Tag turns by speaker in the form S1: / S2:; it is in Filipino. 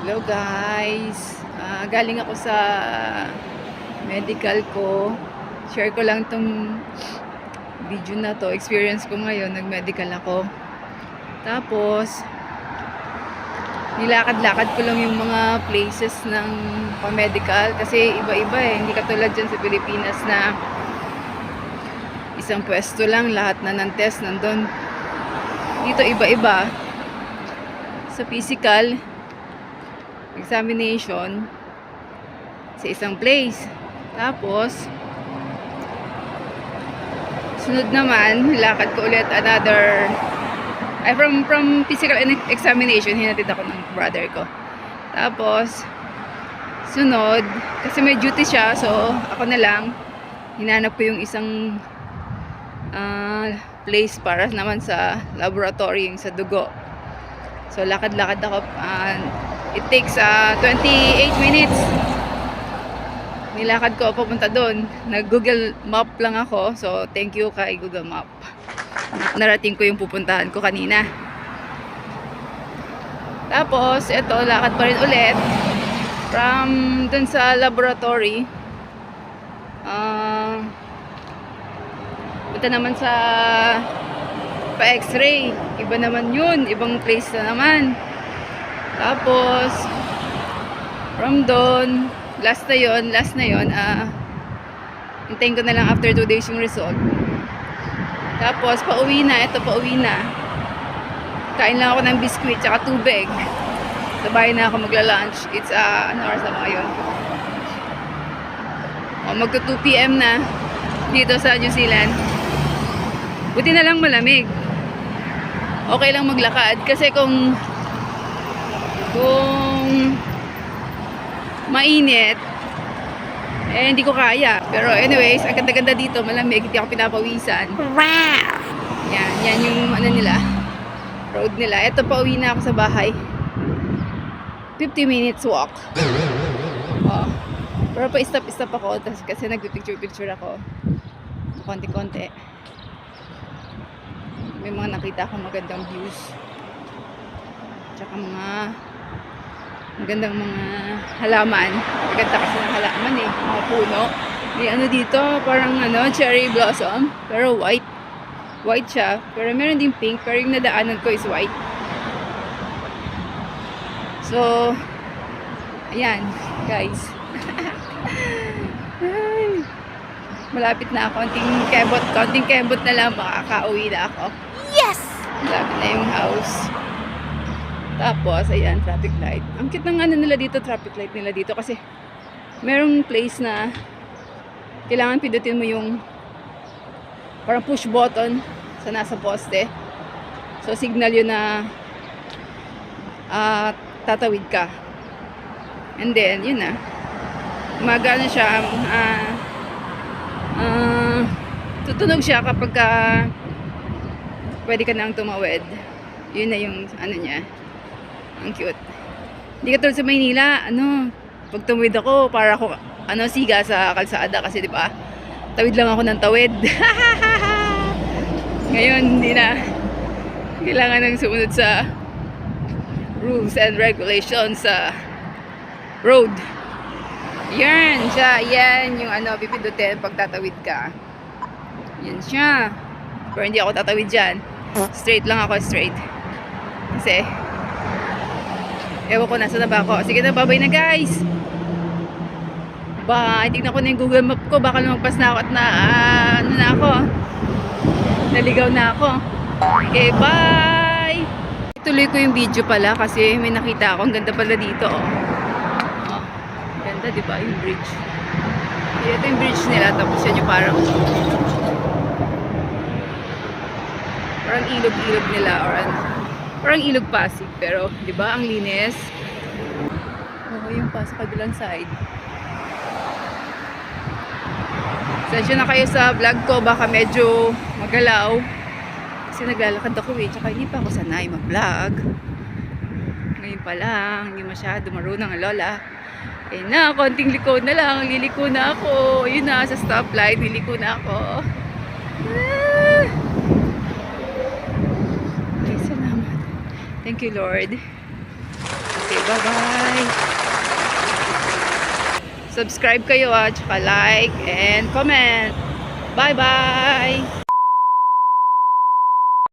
S1: Hello guys, galing ako sa medical ko. Share ko lang tong video na to. Experience ko ngayon, nag-medical ako. Tapos nilakad-lakad ko lang yung mga places ng pa-medical kasi iba-iba eh. Hindi katulad dyan sa Pilipinas na isang pwesto lang, lahat na ng test nandun. Dito iba-iba. Sa physical examination sa isang place. Tapos sunod naman, lakad ko ulit another from physical examination, hinatid ako ng brother ko. Tapos sunod, kasi may duty siya, so ako na lang hinanap ko yung isang place para naman sa laboratory, yung sa dugo. So lakad-lakad ako. It takes 28 minutes. Nilakad ko papunta doon. Nag-Google Map lang ako. So, thank you kay Google Map. Narating ko yung pupuntahan ko kanina. Tapos, eto, lakad pa rin ulit. From doon sa laboratory. Punta naman sa pa-x-ray. Iba naman yun. Ibang place na naman. Tapos from doon, last na yon, hintayin ko na lang after 2 days yung result. Tapos pauwi na, pauwi na. Kain lang ako ng biscuit tsaka tubig. Sa bahay na ako magla-lunch. It's ano oras na ngayon? Magto 2 PM na dito sa New Zealand. Buti na lang malamig. Okay lang maglakad kasi kung mainit eh hindi ko kaya. Pero anyways, ang ganda-ganda dito, malamig, hindi ako pinapawisan. Wow! Yan yung ano nila, road nila. Eto, pauwi na ako sa bahay. 50 minutes walk. Pero pa stop ako kasi nagpipicture ako. Konti-konti. May mga nakita akong magandang views. Tsaka magandang mga halaman. Maganda kasi ng halaman eh. Mga puno. May ano dito, parang cherry blossom. Pero white. White siya. Pero meron din pink. Pero yung nadaanan ko is white. So, ayan, guys. Ay, malapit na ako. Konting kebot na lang. Makakauwi na ako. Yes! Malapit na yung house. Tapos, ayan, traffic light. Ang cute ng nila dito, traffic light nila dito. Kasi, merong place na kailangan pindutin mo yung parang push button sa nasa poste. So, signal yun na tatawid ka. And then, yun na. Magano siya, tutunog siya kapag pwede ka nang tumawid. Yun na yung niya. Ang cute. Hindi ka tulad sa Maynila, pag tumawid ako, para ako, siga sa kalsada kasi, di ba? Tawid lang ako ng tawid. Ngayon, hindi na. Kailangan nang sumunod sa rules and regulations sa road. Yan siya. Yan yung pipindutin pag tatawid ka. Yan siya. Pero hindi ako tatawid dyan. Straight lang ako, straight. Kasi, ewan ko, nasa na ba ako? Sige na, bye-bye na guys. Bye. Tignan ko na yung Google Map ko. Baka lumagpas na ako at na ako. Naligaw na ako. Okay, bye. Ituloy ko yung video pala kasi may nakita ako. Ang ganda pala dito. Ganda, diba? Yung bridge. Ito yung bridge nila. Tapos yan yung parang ilog-ilog nila or parang ilog Pasig, pero 'di ba ang linis? Yung pa sa kabilang side. Sensya na kayo sa vlog ko, baka medyo magalaw. Kasi naglalakad ako tsaka hindi pa ako sanay mag-vlog. Ngayon pa lang, hindi masyado marunong ang lola. Na, konting liko na lang, liliko na ako. Yun na, sa stoplight, liliko na ako. Thank you, Lord. Okay, bye-bye. Subscribe kayo tsaka like and comment. Bye-bye!